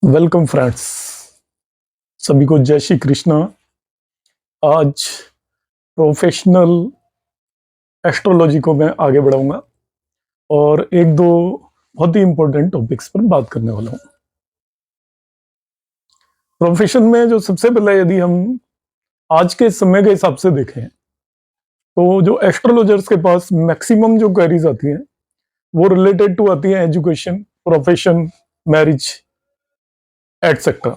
Welcome friends, सभी को जय श्री कृष्णा। आज प्रोफेशनल एस्ट्रोलॉजी को मैं आगे बढ़ाऊंगा और एक दो बहुत ही इंपॉर्टेंट टॉपिक्स पर बात करने वाला हूं। प्रोफेशन में जो सबसे पहले यदि हम आज के समय के हिसाब से देखें तो जो एस्ट्रोलॉजर्स के पास मैक्सिमम जो क्वेरीज आती हैं वो रिलेटेड टू आती हैं एजुकेशन, प्रोफेशन, मैरिज एटसेट्रा।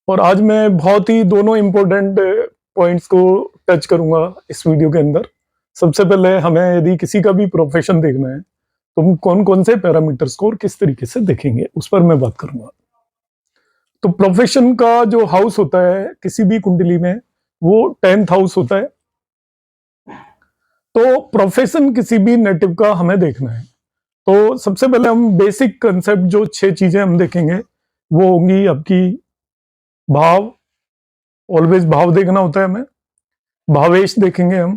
और आज मैं बहुत ही दोनों इंपॉर्टेंट पॉइंट्स को टच करूंगा इस वीडियो के अंदर। सबसे पहले हमें यदि किसी का भी प्रोफेशन देखना है तो हम कौन कौन से पैरामीटर्स को और किस तरीके से देखेंगे उस पर मैं बात करूंगा। तो प्रोफेशन का जो हाउस होता है किसी भी कुंडली में वो 10th हाउस होता है। तो प्रोफेशन किसी भी नेटिव का हमें देखना है तो सबसे पहले हम बेसिक कंसेप्ट जो 6 चीजें हम देखेंगे वो होंगी आपकी भाव। ऑलवेज भाव देखना होता है हमें। भावेश देखेंगे हम,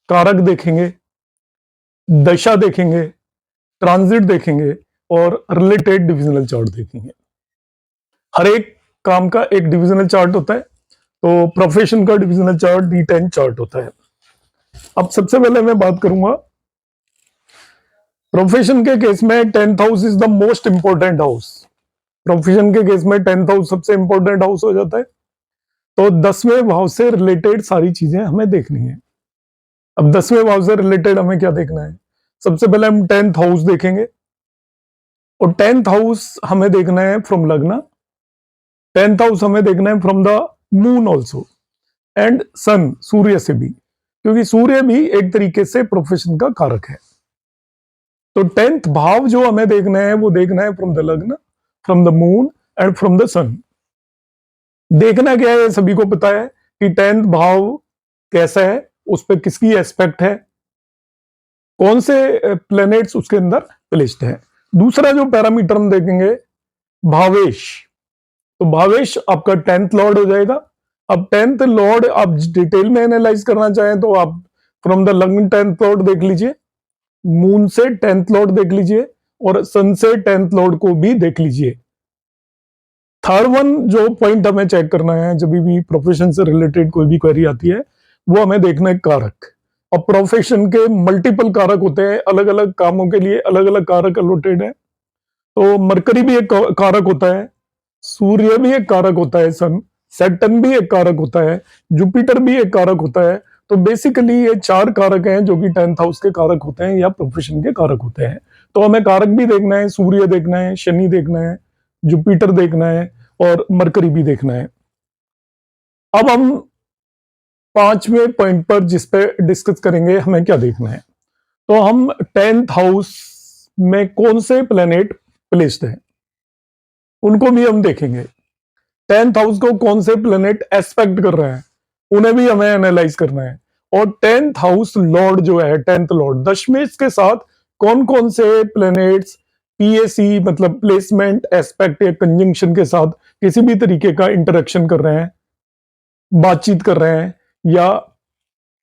कारक देखेंगे, दशा देखेंगे, ट्रांजिट देखेंगे और रिलेटेड डिविजनल चार्ट देखेंगे। हर एक काम का एक डिविजनल चार्ट होता है तो प्रोफेशन का डिविजनल चार्ट D10 चार्ट होता है। अब सबसे पहले मैं बात करूंगा प्रोफेशन के केस में 10th house is the most important house. Profession के केस में 10th हाउस सबसे इंपॉर्टेंट हाउस हो जाता है। तो 10वें भाव से रिलेटेड सारी चीजें हमें देखनी है। अब 10वें भाव से रिलेटेड हमें क्या देखना है? सबसे पहले हम 10th हाउस देखेंगे और 10th हाउस हमें देखना है फ्रॉम लग्न। 10th हाउस हमें देखना है from the moon also and sun, सूर्य से भी, क्योंकि सूर्य भी एक तरीके से प्रोफेशन का कारक है। तो 10th भाव जो हमें देखना है वो देखना है from the lagna, from the moon and from the sun. देखना क्या है, सभी को पता है कि 10th भाव कैसा है, उस पर किसकी एस्पेक्ट है, कौन से प्लैनेट्स उसके अंदर प्लेस्ड है। दूसरा जो पैरामीटर हम देखेंगे भावेश। तो भावेश आपका 10th लॉर्ड हो जाएगा। अब 10th लॉर्ड आप डिटेल में एनालाइज करना चाहें तो आप from the lagna 10th Lord देख लीजिए, मून से 10th लॉर्ड देख लीजिए और सन से 10th लॉर्ड को भी देख लीजिए। थर्ड वन जो पॉइंट हमें चेक करना है जब भी प्रोफेशन से रिलेटेड कोई भी क्वेरी आती है वो हमें देखना है कारक। और प्रोफेशन के मल्टीपल कारक होते हैं, अलग अलग कामों के लिए अलग अलग कारक अलॉटेड है। तो मरकरी भी एक कारक होता है, सूर्य भी एक कारक होता है, सन, सैटर्न भी एक कारक होता है, जुपिटर भी एक कारक होता है। तो बेसिकली ये 4 कारक हैं जो कि 10th हाउस के कारक होते हैं या प्रोफेशन के कारक होते हैं। तो हमें कारक भी देखना है, सूर्य देखना है, शनि देखना है, जुपिटर देखना है और मरकरी भी देखना है। अब हम 5वें पॉइंट पर जिस पे डिस्कस करेंगे हमें क्या देखना है, तो हम 10th हाउस में कौन से प्लेनेट प्लेस्ड हैं उनको भी हम देखेंगे। 10th हाउस को कौन से प्लेनेट एस्पेक्ट कर रहे हैं उन्हें भी हमें एनालाइज करना है। और 10th हाउस लॉर्ड जो है, 10th लॉर्ड दशमेश के साथ कौन कौन से प्लेनेट्स पीएसी मतलब प्लेसमेंट, एस्पेक्ट या कंजंक्शन के साथ किसी भी तरीके का इंटरेक्शन कर रहे हैं, बातचीत कर रहे हैं या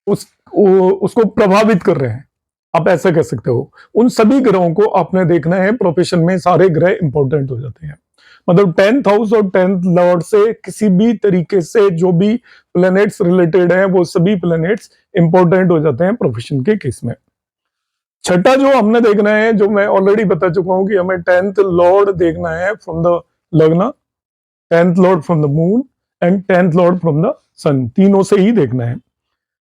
उसको प्रभावित कर रहे हैं, आप ऐसा कह सकते हो। उन सभी ग्रहों को आपने देखना है। प्रोफेशन में सारे ग्रह इंपॉर्टेंट हो जाते हैं। मतलब 10th हाउस और 10th लॉर्ड से किसी भी तरीके से जो भी प्लैनेट्स रिलेटेड हैं वो सभी प्लैनेट्स इंपॉर्टेंट हो जाते हैं प्रोफेशन के केस में। छठा जो हमने देखना है, जो मैं ऑलरेडी बता चुका हूं कि हमें 10th लॉर्ड देखना है from the lagna, 10th lord from the moon and 10th lord from the sun, तीनों से ही देखना है।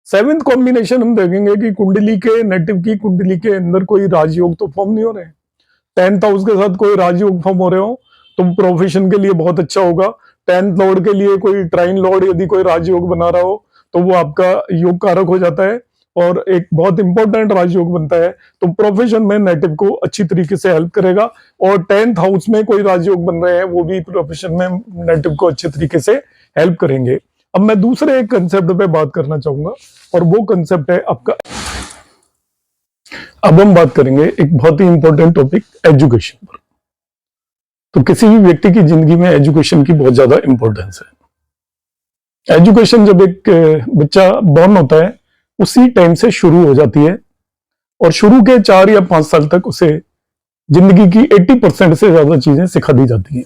7th कॉम्बिनेशन हम देखेंगे कि कुंडली के, नेटिव की कुंडली के अंदर कोई राजयोग तो फॉर्म नहीं हो रहे हैं। 10th हाउस के साथ कोई राजयोग फॉर्म हो रहे हो तो प्रोफेशन के लिए बहुत अच्छा होगा। 10th लॉर्ड के लिए कोई ट्राइन लॉर्ड यदि कोई राजयोग बना रहा हो तो वो आपका योग कारक हो जाता है और एक बहुत इंपॉर्टेंट राजयोग बनता है। तो प्रोफेशन में नेटिव को अच्छी तरीके से हेल्प करेगा। और 10th हाउस में कोई राजयोग बन रहे हैं वो भी प्रोफेशन में नेटिव को अच्छे तरीके से हेल्प करेंगे। अब मैं दूसरे एक कंसेप्ट पे बात करना चाहूंगा और वो कंसेप्ट है आपका, अब हम बात करेंगे एक बहुत ही इंपॉर्टेंट टॉपिक एजुकेशन पर। तो किसी भी व्यक्ति की जिंदगी में एजुकेशन की बहुत ज्यादा इंपॉर्टेंस है। एजुकेशन जब एक बच्चा बॉर्न होता है उसी टाइम से शुरू हो जाती है और शुरू के 4 या 5 साल तक उसे जिंदगी की 80% से ज्यादा चीजें सिखा दी जाती हैं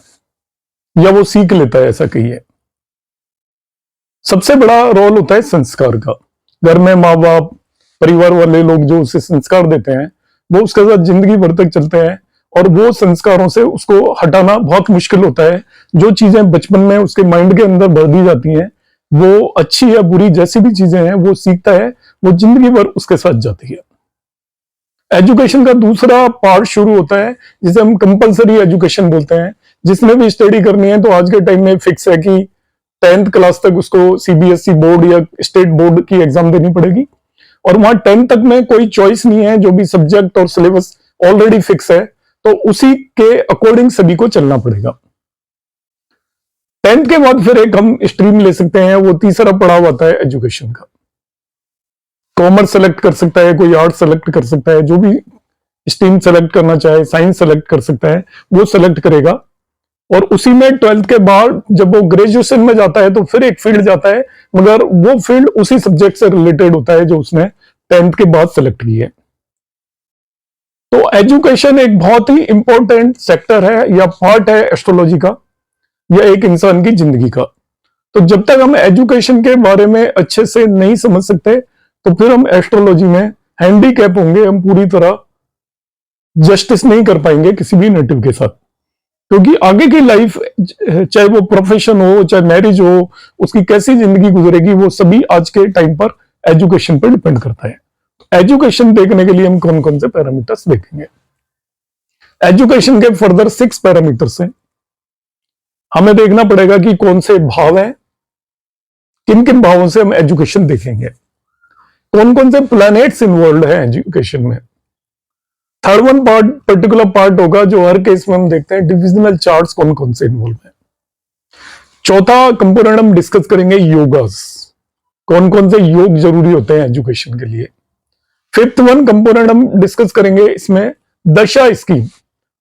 या वो सीख लेता है, ऐसा कहिए। सबसे बड़ा रोल होता है संस्कार का। घर में माँ बाप, परिवार वाले लोग जो उसे संस्कार देते हैं, वो उसके साथ जिंदगी भर तक चलते हैं और वो संस्कारों से उसको हटाना बहुत मुश्किल होता है। जो चीजें बचपन में उसके माइंड के अंदर भर दी जाती हैं, वो अच्छी या बुरी जैसी भी चीजें हैं वो सीखता है, वो जिंदगी भर उसके साथ जाती है। एजुकेशन का दूसरा पार्ट शुरू होता है जिसे हम कंपलसरी एजुकेशन बोलते हैं। जिसने भी स्टडी करनी है तो आज के टाइम में फिक्स है कि 10th क्लास तक उसको सीबीएसई बोर्ड या स्टेट बोर्ड की एग्जाम देनी पड़ेगी, और वहां 10th तक में कोई चॉइस नहीं है। जो भी सब्जेक्ट और सिलेबस ऑलरेडी फिक्स है, तो उसी के अकॉर्डिंग सभी को चलना पड़ेगा। 10th के बाद फिर एक हम स्ट्रीम ले सकते हैं, वो तीसरा पड़ाव आता है एजुकेशन का। कॉमर्स सेलेक्ट कर सकता है, कोई आर्ट सेलेक्ट कर सकता है, जो भी स्ट्रीम सेलेक्ट करना चाहे, साइंस सेलेक्ट कर सकता है, वो सेलेक्ट करेगा। और उसी में 12th के बाद जब वो ग्रेजुएशन में जाता है तो फिर एक फील्ड जाता है, मगर वो फील्ड उसी सब्जेक्ट से रिलेटेड होता है जो उसने 10th के बाद सेलेक्ट की है। तो एजुकेशन एक बहुत ही इंपॉर्टेंट सेक्टर है या पार्ट है एस्ट्रोलॉजी का या एक इंसान की जिंदगी का। तो जब तक हम एजुकेशन के बारे में अच्छे से नहीं समझ सकते, तो फिर हम एस्ट्रोलॉजी में हैंडीकैप होंगे, हम पूरी तरह जस्टिस नहीं कर पाएंगे किसी भी नेटिव के साथ। क्योंकि आगे की लाइफ, चाहे वो प्रोफेशन हो, चाहे मैरिज हो, उसकी कैसी जिंदगी गुजरेगी, वो सभी आज के टाइम पर एजुकेशन पर डिपेंड करता है। एजुकेशन देखने के लिए हम कौन कौन से पैरामीटर्स देखेंगे। एजुकेशन के फर्दर 6 पैरामीटर्स हैं। हमें देखना पड़ेगा कि कौन से भाव हैं, किन किन भावों से हम एजुकेशन देखेंगे, कौन कौन से प्लैनेट्स इन्वॉल्व है एजुकेशन में। थर्ड वन पर्टिकुलर पार्ट होगा जो हर केस में हम देखते हैं, डिविजनल चार्ट्स कौन कौन से इन्वॉल्व है। चौथा कंपोनेंट हम डिस्कस करेंगे योगास, कौन कौन से योग जरूरी होते हैं एजुकेशन के लिए। फिफ्थ वन कंपोनेंट हम डिस्कस करेंगे इसमें दशा स्कीम,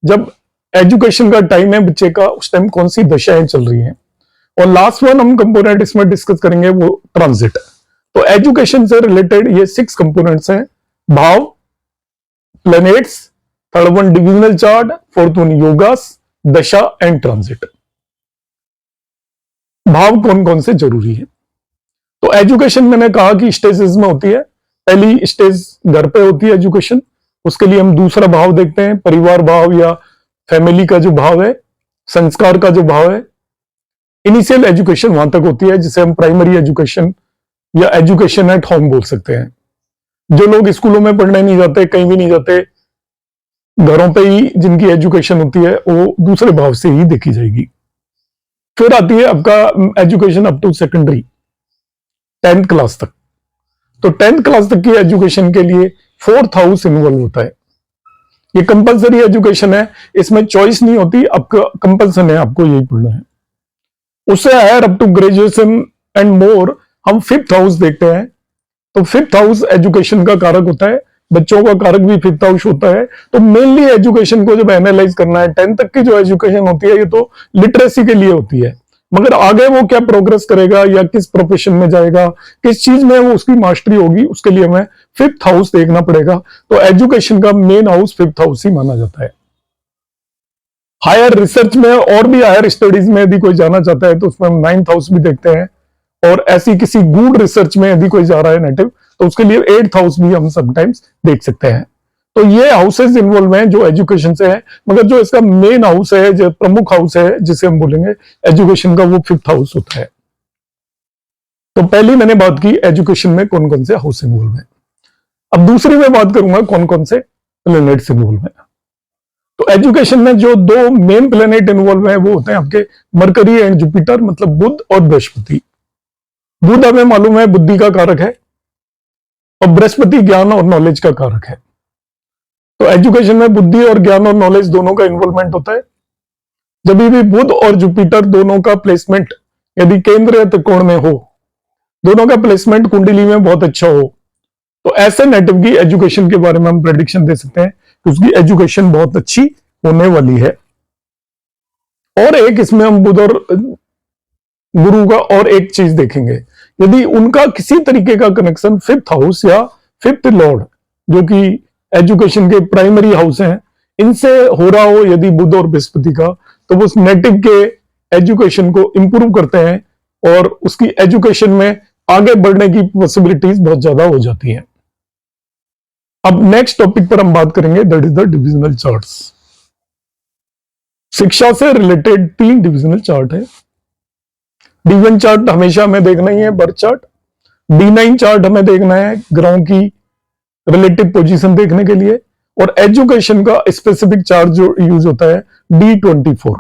जब एजुकेशन का टाइम है बच्चे का, उस टाइम कौन सी दशाएं चल रही हैं। और लास्ट वन हम कंपोनेंट इसमें डिस्कस करेंगे वो ट्रांजिट। तो एजुकेशन से रिलेटेड ये 6 कंपोनेंट्स हैं, bhava, planets, third one divisional chart, fourth one yogas, dasha and transit. भाव कौन कौन से जरूरी है। तो एजुकेशन मैंने कहा कि स्टेजेस में होती है। पहली स्टेज घर पे होती है एजुकेशन, उसके लिए हम दूसरा भाव देखते हैं, परिवार भाव या फैमिली का जो भाव है, संस्कार का जो भाव है। इनिशियल एजुकेशन वहां तक होती है जिसे हम प्राइमरी एजुकेशन या एजुकेशन एट होम बोल सकते हैं। जो लोग स्कूलों में पढ़ने नहीं जाते, कहीं भी नहीं जाते, घरों पे ही जिनकी एजुकेशन होती है, वो दूसरे भाव से ही देखी जाएगी। फिर आती है आपका education up to secondary, 10th class तक। तो 10th क्लास तक की एजुकेशन के लिए 4th हाउस इन्वॉल्व होता है। ये कंपलसरी एजुकेशन है, इसमें चॉइस नहीं होती, आपका कंपल्सन है, आपको यही पढ़ना है। उससे higher up to graduation and more हम 5th हाउस देखते हैं। तो 5th हाउस एजुकेशन का कारक होता है, बच्चों का कारक भी 5th हाउस होता है। तो मेनली एजुकेशन को जब एनालाइज करना है, 10th तक की जो एजुकेशन होती है ये तो लिटरेसी के लिए होती है, मगर आगे वो क्या प्रोग्रेस करेगा या किस प्रोफेशन में जाएगा, किस चीज में वो उसकी मास्टरी होगी, उसके लिए हमें 5th हाउस देखना पड़ेगा। तो एजुकेशन का मेन हाउस 5th हाउस ही माना जाता है। हायर रिसर्च में और भी हायर स्टडीज में यदि कोई जाना चाहता है तो उसमें हम 9th हाउस भी देखते हैं, और ऐसी किसी गुड रिसर्च में यदि कोई जा रहा है नेटिव तो उसके लिए 8th हाउस भी हम समटाइम्स देख सकते हैं। तो ये हाउसेज इन्वॉल्व हैं जो एजुकेशन से है, मगर जो इसका मेन हाउस है, जो प्रमुख हाउस है जिसे हम बोलेंगे एजुकेशन का, वो 5th हाउस होता है। तो पहली मैंने बात की एजुकेशन में कौन कौन से हाउस इन्वॉल्व है। अब दूसरी में बात करूंगा कौन कौन से प्लैनेट्स इन्वॉल्व है। तो एजुकेशन में जो 2 मेन प्लैनेट इन्वॉल्व है वो होते हैं आपके मरकरी एंड जुपिटर, मतलब बुध और बृहस्पति। बुध हमें मालूम है बुद्धि का कारक है, और बृहस्पति ज्ञान और नॉलेज का कारक है। तो एजुकेशन में बुद्धि और ज्ञान और नॉलेज दोनों का इन्वॉल्वमेंट होता है। जब भी बुध और जुपिटर दोनों का प्लेसमेंट यदि केंद्र या त्रिकोण में हो, दोनों का प्लेसमेंट कुंडली में बहुत अच्छा हो, तो ऐसे नेटिव की एजुकेशन के बारे में हम प्रेडिक्शन दे सकते हैं कि उसकी एजुकेशन बहुत अच्छी होने वाली है। और एक इसमें हम बुध और गुरु का और एक चीज देखेंगे, यदि उनका किसी तरीके का कनेक्शन 5th हाउस या 5th लॉर्ड, जो कि एजुकेशन के प्राइमरी हाउस हैं, इनसे हो रहा हो यदि बुध और बृहस्पति का, तो वो उस नेटिव के एजुकेशन को इंप्रूव करते हैं और उसकी एजुकेशन में आगे बढ़ने की पॉसिबिलिटीज बहुत ज्यादा हो जाती हैं। अब नेक्स्ट टॉपिक पर हम बात करेंगे, that is the divisional charts. शिक्षा से रिलेटेड 3 डिविजनल चार्ट है। D1 चार्ट हमेशा हमें देखना ही है, बर्थ चार्ट। D9 चार्ट हमें देखना है ग्रहों की रिलेटिव पोजीशन देखने के लिए, और एजुकेशन का स्पेसिफिक चार्ट जो यूज होता है D24।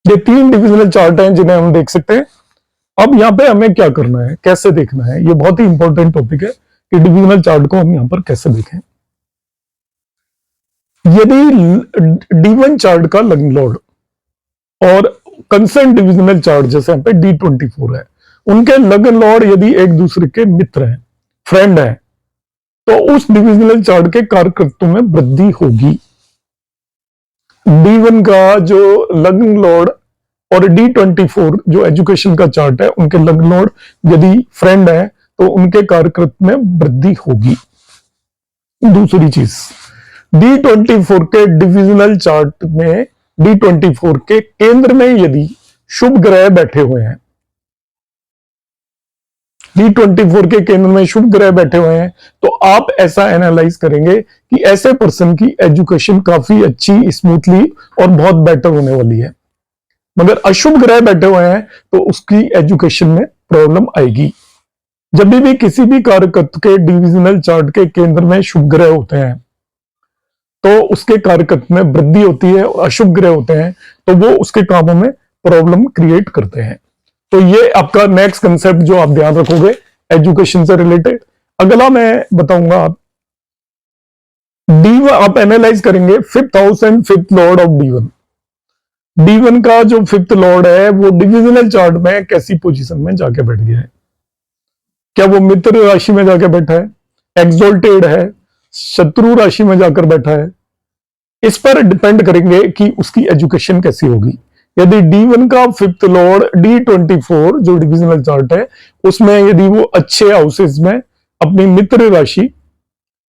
ये 3 डिविजनल चार्ट हैं जिन्हें हम देख सकते हैं। अब यहां पे हमें क्या करना है, कैसे देखना है, ये बहुत ही इंपॉर्टेंट टॉपिक है कि डिविजनल चार्ट को हम यहां पर कैसे देखें। यदि D1 चार्ट का लग्न लॉर्ड और कंसर्न डिविजनल चार्ट जैसे यहाँ पे D24 है, उनके लग्न लॉर्ड यदि एक दूसरे के मित्र हैं, फ्रेंड हैं, तो उस डिविजनल चार्ट के कार्यकर्तृत्व में वृद्धि होगी। D1 का जो लग्न लॉर्ड और D24 जो एजुकेशन का चार्ट है, उनके लग्न लॉर्ड यदि फ्रेंड है तो उनके कार्यकर्तृत्व में वृद्धि होगी। दूसरी चीज, D24 के डिविजनल चार्ट में D24 के केंद्र में यदि शुभ ग्रह बैठे हुए हैं, D24 के केंद्र में शुभ ग्रह बैठे हुए हैं, तो आप ऐसा एनालाइज करेंगे कि ऐसे पर्सन की एजुकेशन काफी अच्छी, स्मूथली और बहुत बेटर होने वाली है। मगर अशुभ ग्रह बैठे हुए हैं तो उसकी एजुकेशन में प्रॉब्लम आएगी। जब भी किसी भी कार्यकर्ता के डिविजनल चार्ट के केंद्र में शुभ ग्रह होते हैं तो उसके कार्यकर्ता में वृद्धि होती है, और अशुभ ग्रह होते हैं तो वो उसके कामों में प्रॉब्लम क्रिएट करते हैं। तो ये आपका नेक्स्ट कंसेप्ट जो आप ध्यान रखोगे एजुकेशन से रिलेटेड। अगला मैं बताऊंगा, आप D1 आप एनालाइज करेंगे 5th house and 5th Lord of D1। D1 का जो 5th लॉर्ड है वो डिविजनल चार्ट में कैसी पोजीशन में जाके बैठ गया है। क्या वो मित्र राशि में जाके बैठा है, एक्सोल्टेड है, शत्रु राशि में जाकर बैठा है, इस पर डिपेंड करेंगे कि उसकी एजुकेशन कैसी होगी। यदि D1 का 5th लॉर्ड D24 जो डिविजनल चार्ट है उसमें यदि वो अच्छे हाउसेस में अपनी मित्र राशि,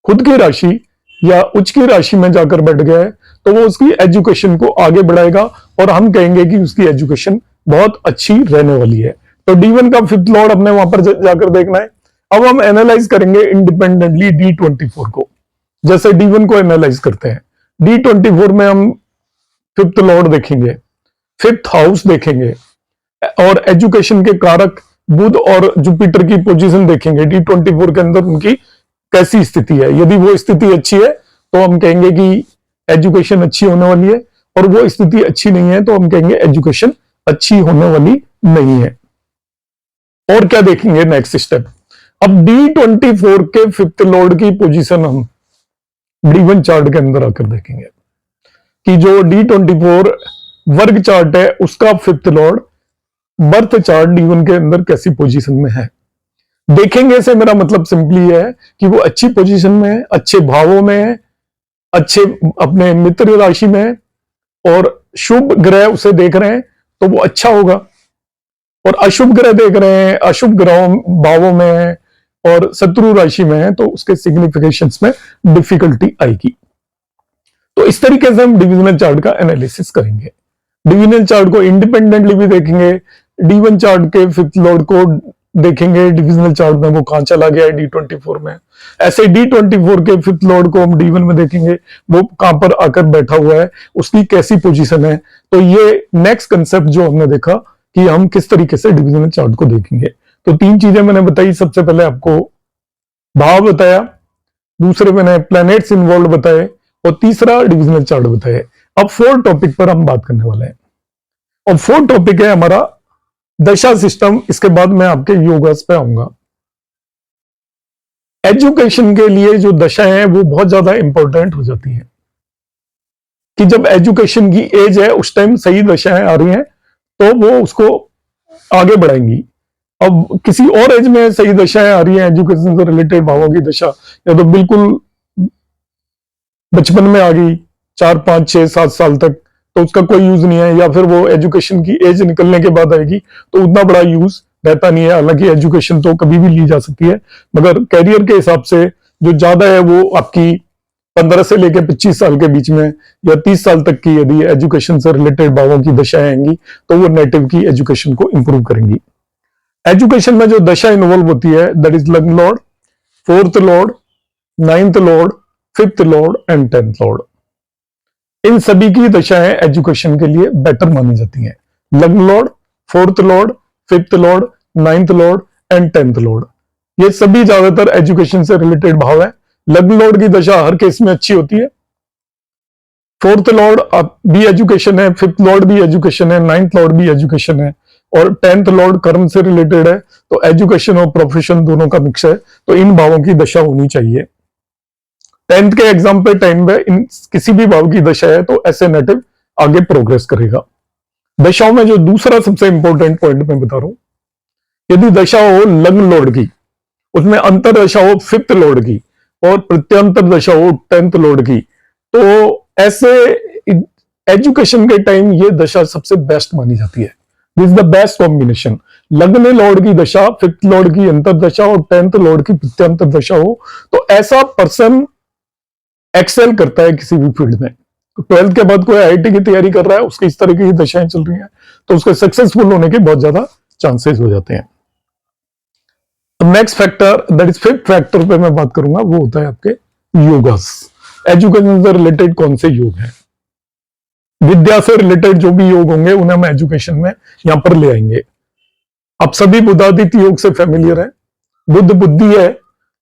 खुद की राशि या उच्च की राशि में जाकर बैठ गया है तो वो उसकी एजुकेशन को आगे बढ़ाएगा और हम कहेंगे कि उसकी एजुकेशन बहुत अच्छी रहने वाली है। तो D1 का 5th लॉर्ड अपने वहां पर जाकर देखना है। अब हम एनालाइज करेंगे इंडिपेंडेंटली D24 को, जैसे D1 को एनालाइज करते हैं। D24 में हम 5th लॉर्ड देखेंगे, 5th हाउस देखेंगे और एजुकेशन के कारक बुध और जुपिटर की पोजीशन देखेंगे। D24 के अंदर उनकी कैसी स्थिति है। यदि वो स्थिति अच्छी है तो हम कहेंगे कि एजुकेशन अच्छी होने वाली है, और वो स्थिति अच्छी नहीं है तो हम कहेंगे एजुकेशन अच्छी होने वाली नहीं है। और क्या देखेंगे नेक्स्ट स्टेप, अब D24 के 5th लॉर्ड की पोजीशन हम D1 चार्ट के अंदर आकर देखेंगे कि जो D24 वर्ग चार्ट है उसका 5th Lord birth chart D1 के अंदर कैसी पोजीशन में है। देखेंगे से मेरा मतलब सिंपली है कि वो अच्छी पोजीशन में है, अच्छे भावों में है, अच्छे अपने मित्र राशि में है, और शुभ ग्रह उसे देख रहे हैं तो वो अच्छा होगा। और अशुभ ग्रह देख रहे हैं, अशुभ ग्रहों भावों में है और शत्रु राशि में है तो उसके सिग्निफिकेशंस में डिफिकल्टी आएगी। तो इस तरीके से हम डिविजनल चार्ट का एनालिसिस करेंगे। डिविजनल चार्ट को इंडिपेंडेंटली भी देखेंगे, D1 चार्ट के 5th लॉर्ड को देखेंगे डिविजनल चार्ट में वो कहां चला गया है D24 में। ऐसे D24 के 5th लॉर्ड को हम D1 में देखेंगे, वो कहां पर आकर बैठा हुआ है, उसकी कैसी पोजीशन है। तो ये नेक्स्ट कंसेप्ट जो हमने देखा कि हम किस तरीके से डिविजनल चार्ट को देखेंगे। तो 3 चीजें मैंने बताई, सबसे पहले आपको भाव बताया, दूसरे मैंने प्लैनेट्स इन्वॉल्व बताए, और तीसरा डिविजनल चार्ट बताया। अब 4th टॉपिक पर हम बात करने वाले हैं, और 4th टॉपिक है हमारा दशा सिस्टम। इसके बाद मैं आपके योगास पे आऊंगा। एजुकेशन के लिए जो दशा है वो बहुत ज्यादा इंपॉर्टेंट हो जाती है कि जब एजुकेशन की एज है उस टाइम सही दशाएं आ रही हैं तो वो उसको आगे बढ़ाएंगी। अब किसी और एज में सही दशाएं आ रही हैं एजुकेशन से रिलेटेड भावों की दशा, या तो बिल्कुल बचपन में आ गई 4, 5, 6, 7 साल तक तो उसका कोई यूज नहीं है, या फिर वो एजुकेशन की एज निकलने के बाद आएगी तो उतना बड़ा यूज रहता नहीं है। हालांकि एजुकेशन तो कभी भी ली जा सकती है, मगर कैरियर के हिसाब से जो ज्यादा है वो आपकी 15 से लेकर 25 साल के बीच में या 30 साल तक की यदि एजुकेशन से रिलेटेड भावों की दशाएं आएंगी तो वो नेटिव की एजुकेशन को इंप्रूव करेंगी। एजुकेशन में जो दशा इन्वॉल्व होती है that is lagna lord, fourth lord, ninth lord, fifth lord and 10th lord. इन सभी की दशाएं एजुकेशन के लिए बेटर मानी जाती हैं। लग्न lord, fourth Lord, fifth Lord, ninth Lord and 10th Lord, ये सभी ज्यादातर एजुकेशन से रिलेटेड भाव है। लग्न लॉर्ड की दशा हर केस में अच्छी होती है। फोर्थ लॉर्ड भी एजुकेशन है, फिफ्थ लॉर्ड भी एजुकेशन है, नाइन्थ लॉर्ड भी एजुकेशन है और 10th लॉर्ड कर्म से रिलेटेड है, तो एजुकेशन और प्रोफेशन दोनों का मिक्स है, तो इन भावों की दशा होनी चाहिए। 10th के एग्जाम पे टाइम में इन किसी भी भाव की दशा है तो ऐसे नेटिव आगे प्रोग्रेस करेगा। दशाओं में जो दूसरा सबसे इंपॉर्टेंट पॉइंट मैं बता रहा हूं, यदि दशा हो लग्न लॉर्ड की, उसमें अंतर दशा हो फिफ्थ लॉर्ड की और प्रत्यंतर दशा हो 10th लॉर्ड की, तो ऐसे एजुकेशन के टाइम ये दशा सबसे बेस्ट मानी जाती है। This is the best combination. लग्न लॉर्ड की दशा, फिफ्थ लॉर्ड की अंतर दशा और 10th लॉर्ड की प्रत्यंतर दशा हो तो ऐसा पर्सन एक्सेल करता है किसी भी फील्ड में। 12th के बाद कोई आईआईटी की तैयारी कर रहा है, उसकी इस तरह की दशाएं चल रही हैं तो उसके सक्सेसफुल होने के बहुत ज्यादा चांसेस हो जाते हैं। Next factor that is fifth factor पे मैं बात करूंगा, वो होता है आपके योगास। एजुकेशन से रिलेटेड कौन से योग हैं, विद्या से रिलेटेड जो भी योग होंगे उन्हें हम एजुकेशन में यहां पर ले आएंगे। आप सभी बुद्धादित्य योग से फैमिलियर है। बुद्ध बुद्धि है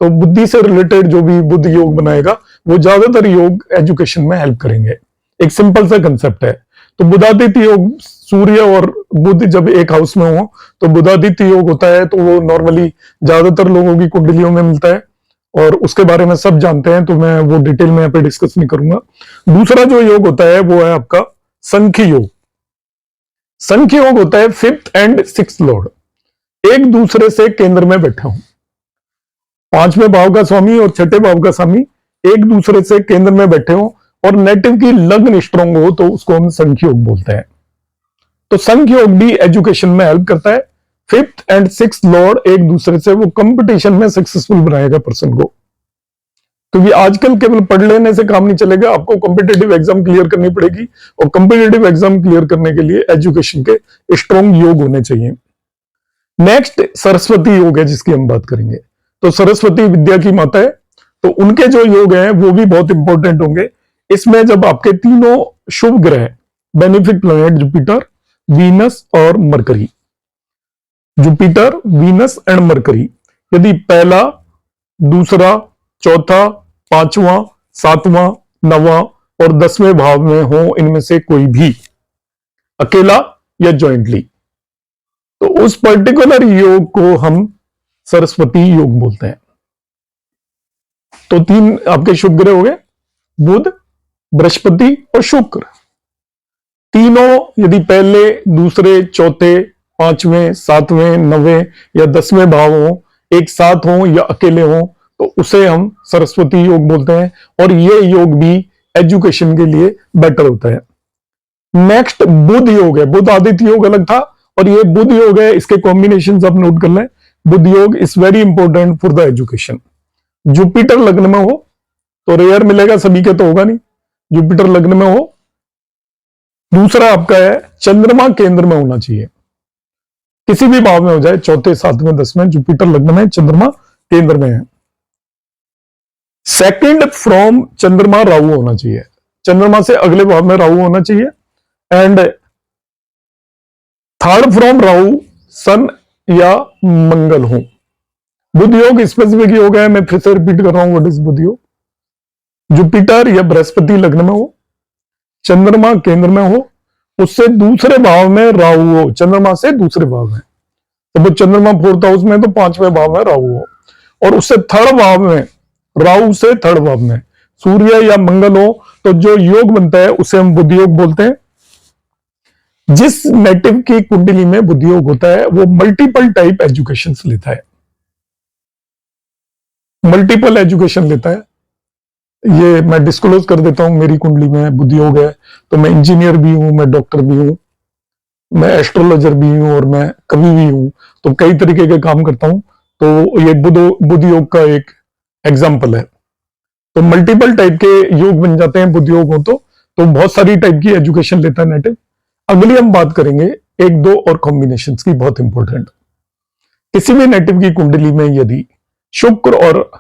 तो बुद्धि से रिलेटेड जो भी बुद्ध योग बनाएगा वो ज्यादातर योग एजुकेशन में हेल्प करेंगे। एक सिंपल सा कंसेप्ट है। तो बुद्धादित्य योग, सूर्य और बुध जब एक हाउस में हो तो बुद्धादित्य योग होता है, तो वो नॉर्मली ज्यादातर लोगों की कुंडलियों में मिलता है और उसके बारे में सब जानते हैं, तो मैं वो डिटेल में यहाँ पे डिस्कस नहीं करूंगा। दूसरा जो योग होता है वो है आपका संख्य योग। संख्य योग होता है फिफ्थ एंड सिक्स्थ लॉर्ड एक दूसरे से केंद्र में बैठे हों। पांचवें भाव का स्वामी और छठे भाव का स्वामी एक दूसरे से केंद्र में बैठे हो और नेटिव की लग्न स्ट्रांग हो तो उसको हम संख्य योग बोलते हैं। तो संख्य योग भी एजुकेशन में हेल्प करता है। फिफ्थ एंड सिक्स्थ लॉर्ड एक दूसरे से वो कंपटीशन में सक्सेसफुल बनाएगा पर्सन को, क्योंकि आजकल केवल पढ़ लेने से काम नहीं चलेगा, आपको कॉम्पिटेटिव एग्जाम क्लियर करनी पड़ेगी और कॉम्पिटेटिव एग्जाम क्लियर करने के लिए एजुकेशन के स्ट्रॉन्ग योग होने चाहिए। नेक्स्ट सरस्वती योग है जिसकी हम बात करेंगे। तो सरस्वती विद्या की माता है, तो उनके जो योग हैं वो भी बहुत इंपॉर्टेंट होंगे। इसमें जब आपके तीनों शुभ ग्रह बेनिफिट प्लैनेट जुपिटर, वीनस और mercury, Jupiter, Venus and mercury, यदि पहला, दूसरा, चौथा, पांचवा, सातवां, नवा और 10वें भाव में हो, इनमें से कोई भी अकेला या ज्वाइंटली, तो उस पर्टिकुलर योग को हम सरस्वती योग बोलते हैं। तो तीन आपके शुभ ग्रह हो गए, बुध, बृहस्पति और शुक्र। तीनों यदि पहले, दूसरे, चौथे, पांचवें, सातवें, नवें या 10वें भाव हो, एक साथ हो या अकेले हो, तो उसे हम सरस्वती योग बोलते हैं और ये योग भी एजुकेशन के लिए बेटर होता है। नेक्स्ट बुध योग है। बुध आदित्य योग अलग था और ये बुध योग है, इसके कॉम्बिनेशन आप नोट कर लें। बुध योग is very important for the education. Jupiter लग्न में हो तो रेयर मिलेगा, सभी के तो होगा नहीं, जुपिटर लग्न में हो। दूसरा आपका है चंद्रमा केंद्र में होना चाहिए, किसी भी भाव में हो जाए, चौथे, सातवें, 10वें, जुपिटर लग्न में, चंद्रमा केंद्र में है। सेकंड फ्रॉम चंद्रमा राहु होना चाहिए, चंद्रमा से अगले भाव में राहु होना चाहिए। एंड थर्ड फ्रॉम राहु सन या मंगल हो। बुध योग स्पेसिफिक योग है, मैं फिर से रिपीट कर रहा हूं, व्हाट इज बुध योग। जुपिटर या बृहस्पति लग्न में हो, चंद्रमा केंद्र में हो, उससे दूसरे भाव में राहु हो, चंद्रमा से दूसरे भाव में, तो वो चंद्रमा फोर्थ हाउस में तो 5वें भाव में राहु हो, और उससे थर्ड भाव में, राहु से थर्ड भाव में सूर्य या मंगल हो, तो जो योग बनता है उसे हम बुध योग बोलते हैं। जिस नेटिव की कुंडली में बुध योग होता है वो मल्टीपल टाइप एजुकेशन लेता है, मल्टीपल एजुकेशन लेता है। ये मैं डिस्क्लोज कर देता हूं, मेरी कुंडली में बुध योग है तो मैं इंजीनियर भी हूं, मैं डॉक्टर भी हूं, मैं एस्ट्रोलॉजर भी हूं और मैं कवि भी हूं, तो कई तरीके के काम करता हूं। तो ये बुध योग का एक एग्जाम्पल है। तो मल्टीपल टाइप के योग बन जाते हैं बुद्ध योग हो तो बहुत सारी टाइप की एजुकेशन लेता है नेटिव। अगली हम बात करेंगे एक दो और कॉम्बिनेशंस की, बहुत इंपॉर्टेंट। किसी भी नेटिव की कुंडली में यदि शुक्र और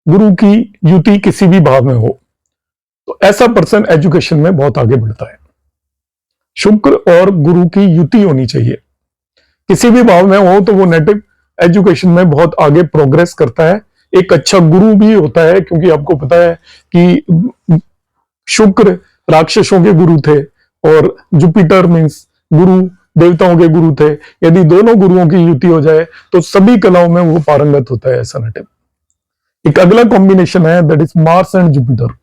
गुरु की युति किसी भी भाव में हो तो ऐसा पर्सन एजुकेशन में बहुत आगे बढ़ता है। शुक्र और गुरु की युति होनी चाहिए, किसी भी भाव में हो तो वो नेटिव एजुकेशन में बहुत आगे प्रोग्रेस करता है। एक अच्छा गुरु भी होता है, क्योंकि आपको पता है कि शुक्र राक्षसों के गुरु थे और जुपिटर मीन्स गुरु देवताओं के गुरु थे। यदि दोनों गुरुओं की युति हो जाए तो सभी कलाओं में वो पारंगत होता है ऐसा नेटिव। एक अगला कॉम्बिनेशन है that is Mars and Jupiter.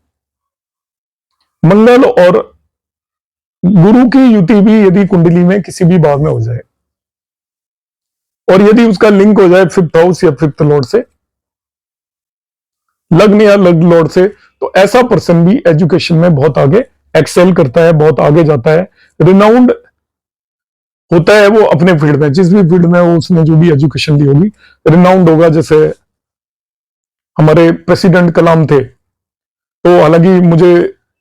मंगल और गुरु की युति भी यदि कुंडली में किसी भी भाव में हो जाए और यदि उसका लिंक हो जाए फिफ्थ हाउस या फिफ्थ लॉर्ड से, लग्न या लग्न लॉर्ड से, तो ऐसा पर्सन भी एजुकेशन में बहुत आगे एक्सेल करता है, बहुत आगे जाता है, रिनाउंड होता है वो अपने फील्ड में, जिस भी फील्ड में वो उसने जो भी एजुकेशन ली होगी रिनाउंड होगा। जैसे हमारे प्रेसिडेंट कलाम थे, तो हालांकि मुझे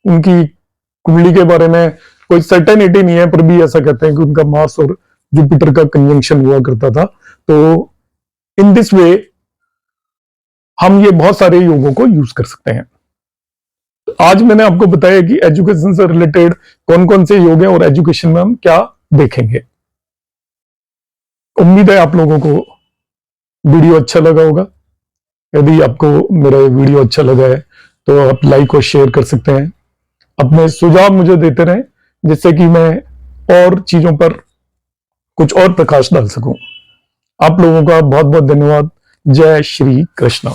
उनकी कुंडली के बारे में कोई सर्टेनिटी नहीं है, पर भी ऐसा कहते हैं कि उनका मार्स और जुपिटर का कंजंक्शन हुआ करता था। तो इन दिस वे हम ये बहुत सारे योगों को यूज कर सकते हैं। आज मैंने आपको बताया कि एजुकेशन से रिलेटेड कौन कौन से योग हैं और एजुकेशन में हम क्या देखेंगे। उम्मीद है आप लोगों को वीडियो अच्छा लगा होगा। यदि आपको मेरा वीडियो अच्छा लगा है तो आप लाइक और शेयर कर सकते हैं। अपने सुझाव मुझे देते रहें जिससे कि मैं और चीजों पर कुछ और प्रकाश डाल सकूं। आप लोगों का बहुत बहुत धन्यवाद। जय श्री कृष्ण।